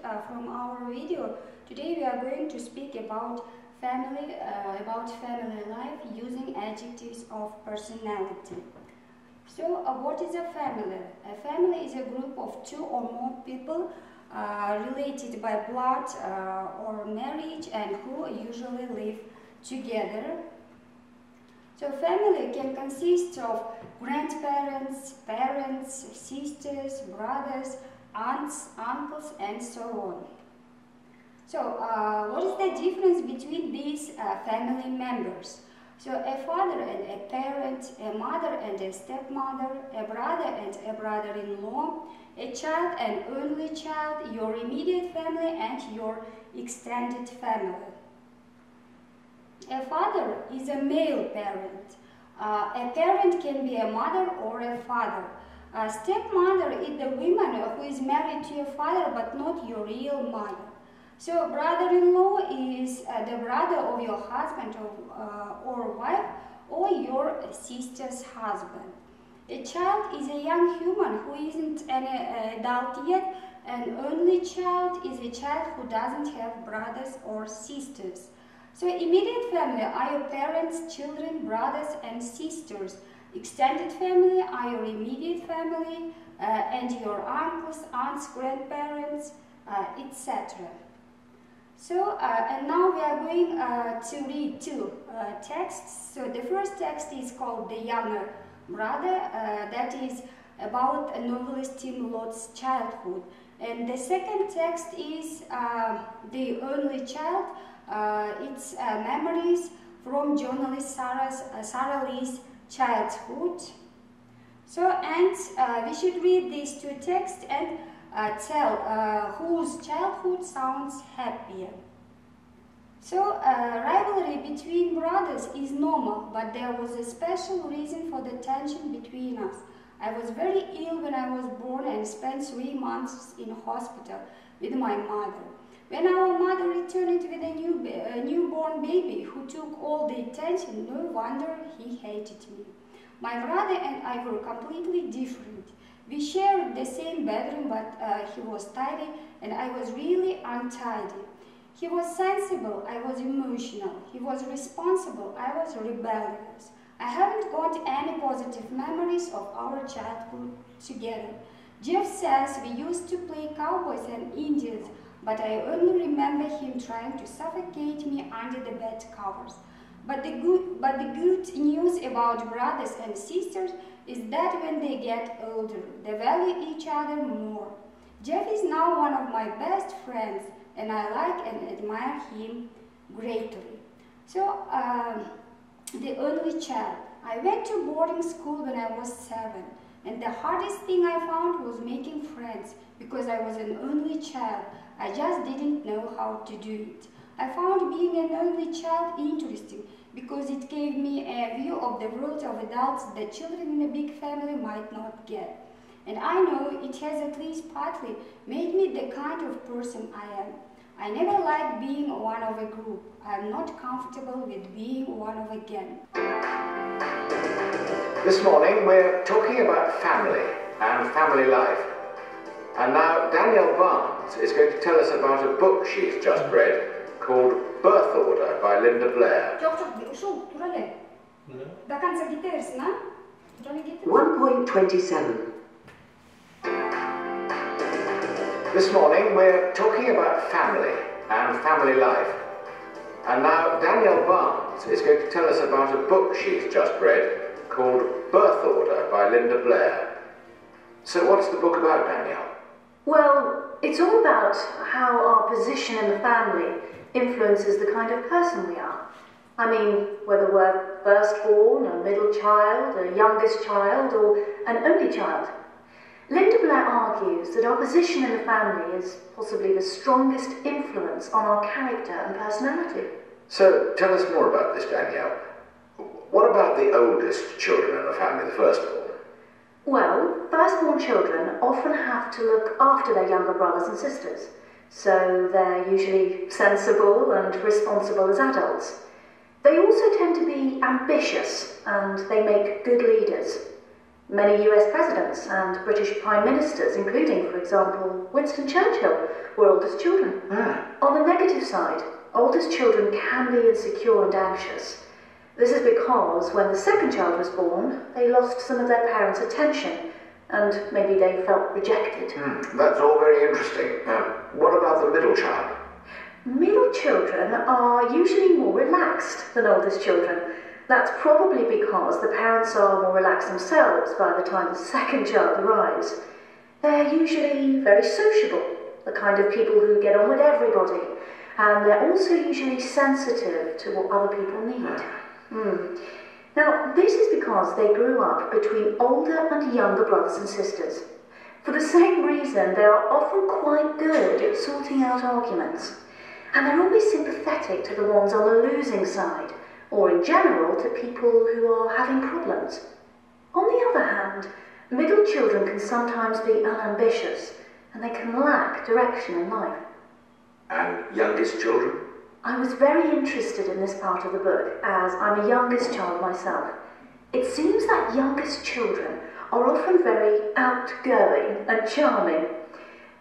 from our video. Today we are going to speak about family life using adjectives of personality. So what is a family? A family is a group of two or more people related by blood or marriage and who usually live together. So family can consist of grandparents, parents, sisters, brothers, aunts, uncles, and so on. So what is the difference between these family members? So a father and a parent, a mother and a stepmother, a brother and a brother-in-law, a child and only child, your immediate family and your extended family. A father is a male parent. A parent can be a mother or a father. A stepmother is the woman who is married to your father but not your real mother. So brother-in-law is the brother of your husband or wife or your sister's husband. A child is a young human who isn't an adult yet. An only child is a child who doesn't have brothers or sisters. So immediate family are your parents, children, brothers and sisters. Extended family are your immediate family and your uncles, aunts, grandparents, etc. So, and now we are going to read two texts. So the first text is called The Younger Brother, that is about a novelist Tim Lott's childhood. And the second text is The Only Child. It's memories from journalist Sarah Lee's childhood. So, and we should read these two texts and tell whose childhood sounds happier. So, rivalry between brothers is normal, but there was a special reason for the tension between us. I was very ill when I was born and spent 3 months in hospital with my mother. When our mother returned with a newborn baby who took all the attention, no wonder he hated me. My brother and I were completely different. We shared the same bedroom, but he was tidy and I was really untidy. He was sensible, I was emotional. He was responsible, I was rebellious. I haven't got any positive memories of our childhood together. Jeff says we used to play cowboys and Indians, but I only remember him trying to suffocate me under the bed covers. But the good news about brothers and sisters is that when they get older, they value each other more. Jeff is now one of my best friends, and I like and admire him greatly. So, the only child. I went to boarding school when I was 7, and the hardest thing I found was making friends, because I was an only child. I just didn't know how to do it. I found being an only child interesting because it gave me a view of the world of adults that children in a big family might not get. And I know it has at least partly made me the kind of person I am. I never liked being one of a group. I am not comfortable with being one of a gang. This morning we're talking about family and family life. And now Danielle Barnes is going to tell us about a book she's just read called Birth Order by Linda Blair. 1.27. This morning we're talking about family and family life. And now Danielle Barnes is going to tell us about a book she's just read called Birth Order by Linda Blair. So what's the book about, Danielle? Well, it's all about how our position in the family influences the kind of person we are. I mean, whether we're firstborn, a middle child, a youngest child, or an only child. Linda Blair argues that our position in the family is possibly the strongest influence on our character and personality. So, tell us more about this, Danielle. What about the oldest children in the family, the firstborn? Well, firstborn children often have to look after their younger brothers and sisters, so they're usually sensible and responsible as adults. They also tend to be ambitious and they make good leaders. Many US presidents and British prime ministers, including, for example, Winston Churchill, were oldest children. On the negative side, oldest children can be insecure and anxious. This is because when the second child was born, they lost some of their parents' attention, and maybe they felt rejected. That's all very interesting. What about the middle child? Middle children are usually more relaxed than oldest children. That's probably because the parents are more relaxed themselves by the time the second child arrives. They're usually very sociable, the kind of people who get on with everybody, and they're also usually sensitive to what other people need. Now, this is because they grew up between older and younger brothers and sisters. For the same reason, they are often quite good at sorting out arguments, and they're always sympathetic to the ones on the losing side, or in general to people who are having problems. On the other hand, middle children can sometimes be unambitious, and they can lack direction in life. And youngest children? I was very interested in this part of the book, as I'm a youngest child myself. It seems that youngest children are often very outgoing and charming.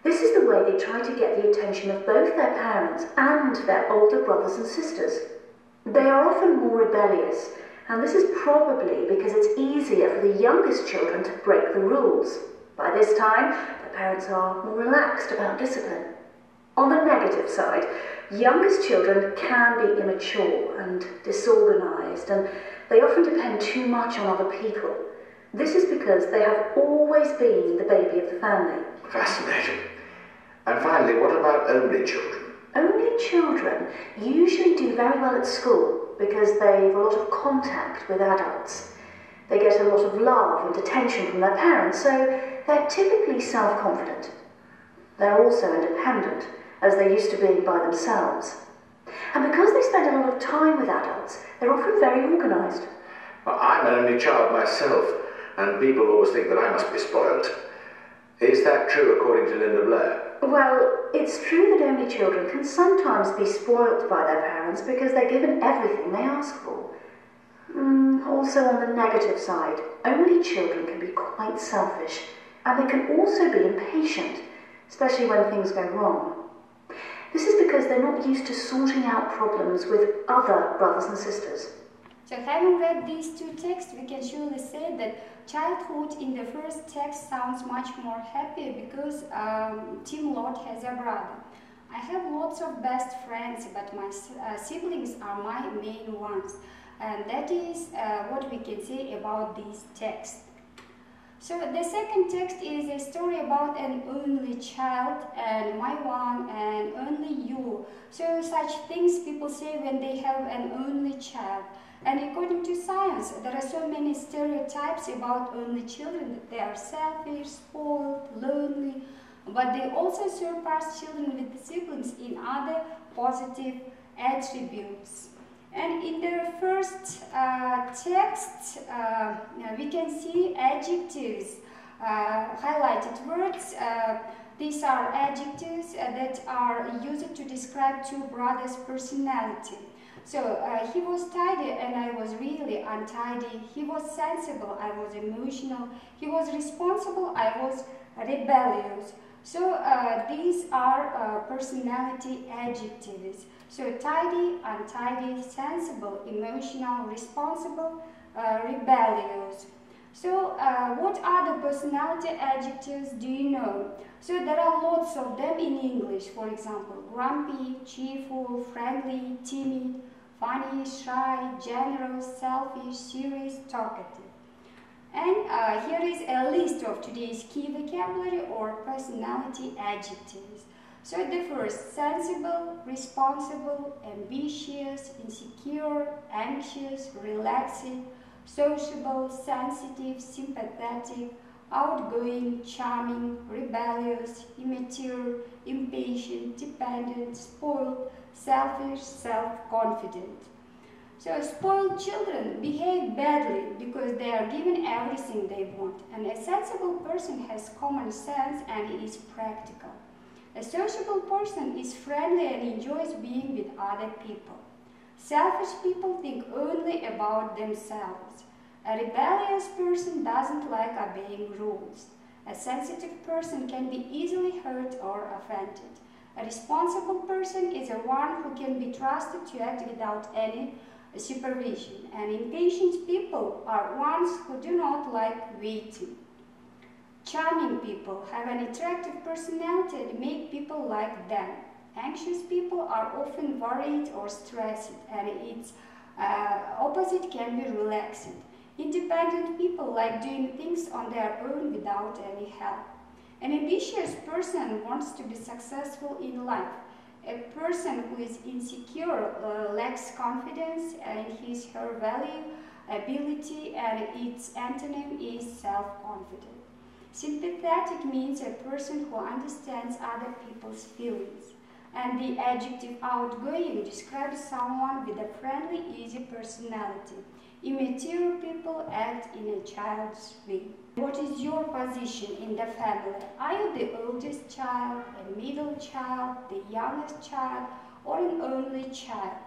This is the way they try to get the attention of both their parents and their older brothers and sisters. They are often more rebellious, and this is probably because it's easier for the youngest children to break the rules. By this time, the parents are more relaxed about discipline. On the negative side, youngest children can be immature and disorganized, and they often depend too much on other people. This is because they have always been the baby of the family. Fascinating. And finally, what about only children? Only children usually do very well at school because they have a lot of contact with adults. They get a lot of love and attention from their parents, so they're typically self-confident. They're also independent, as they used to be by themselves. And because they spend a lot of time with adults, they're often very organised. Well, I'm an only child myself, and people always think that I must be spoiled. Is that true according to Linda Blair? Well, it's true that only children can sometimes be spoilt by their parents because they're given everything they ask for. Also on the negative side, only children can be quite selfish, and they can also be impatient, especially when things go wrong. This is because they're not used to sorting out problems with other brothers and sisters. So having read these two texts, we can surely say that childhood in the first text sounds much more happy because Tim Lord has a brother. I have lots of best friends, but my siblings are my main ones. And that is what we can say about this text. So the second text is a story about an only child and my one and only you. So such things people say when they have an only child. And according to science, there are so many stereotypes about only children that they are selfish, spoiled, lonely, but they also surpass children with siblings in other positive attributes. And in the first text, we can see adjectives, highlighted words. These are adjectives that are used to describe two brothers' personality. So he was tidy and I was really untidy. He was sensible, I was emotional. He was responsible, I was rebellious. So these are personality adjectives. So tidy, untidy, sensible, emotional, responsible, rebellious. So what are the personality adjectives do you know? So there are lots of them in English. For example, grumpy, cheerful, friendly, timid, funny, shy, generous, selfish, serious, talkative. And here is a list of today's key vocabulary or personality adjectives. So the first, sensible, responsible, ambitious, insecure, anxious, relaxing, sociable, sensitive, sympathetic, outgoing, charming, rebellious, immature, impatient, dependent, spoiled, selfish, self-confident. So spoiled children behave badly because they are given everything they want, and a sensible person has common sense and is practical. A sociable person is friendly and enjoys being with other people. Selfish people think only about themselves. A rebellious person doesn't like obeying rules. A sensitive person can be easily hurt or offended. A responsible person is a one who can be trusted to act without any supervision. And impatient people are ones who do not like waiting. Charming people have an attractive personality and make people like them. Anxious people are often worried or stressed, and its opposite can be relaxed. Independent people like doing things on their own without any help. An ambitious person wants to be successful in life. A person who is insecure lacks confidence in his or her value, ability, and its antonym is self-confident. Sympathetic means a person who understands other people's feelings. And the adjective outgoing describes someone with a friendly, easy personality. Immature people act in a child's way. What is your position in the family? Are you the oldest child, a middle child, the youngest child, or an only child?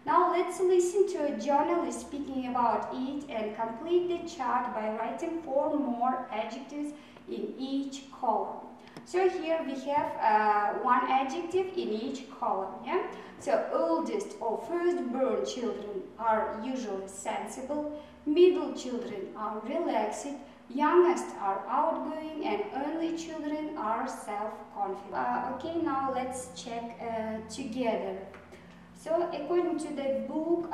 Now let's listen to a journalist speaking about it and complete the chart by writing 4 more adjectives in each column. So here we have 1 adjective in each column. Yeah? So oldest or firstborn children are usually sensible, middle children are relaxed, youngest are outgoing, and only children are self-confident. Okay, now let's check together. So according to the book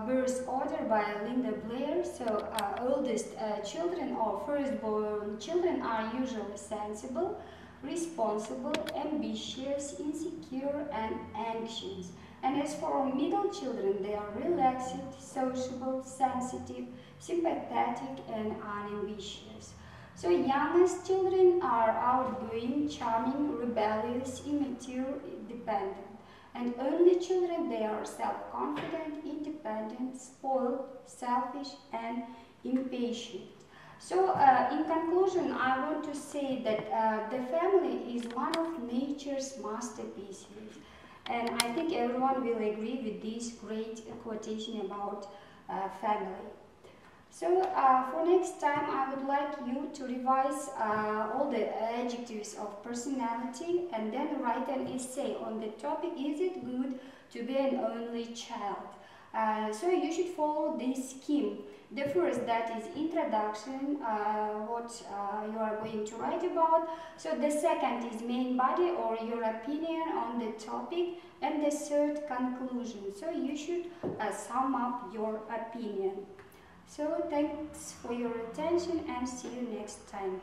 Birth Order by Linda Blair, so oldest children or firstborn children are usually sensible, responsible, ambitious, insecure, and anxious. And as for middle children, they are relaxed, sociable, sensitive, sympathetic, and unambitious. So youngest children are outgoing, charming, rebellious, immature, dependent. And only children, they are self-confident, independent, spoiled, selfish, and impatient. So, in conclusion, I want to say that the family is one of nature's masterpieces. And I think everyone will agree with this great quotation about family. So, for next time, I would like you to revise all the adjectives of personality and then write an essay on the topic, is it good to be an only child? So you should follow this scheme. The first, that is introduction, what you are going to write about. So the second is main body or your opinion on the topic. And the third, conclusion. So you should sum up your opinion. So thanks for your attention and see you next time.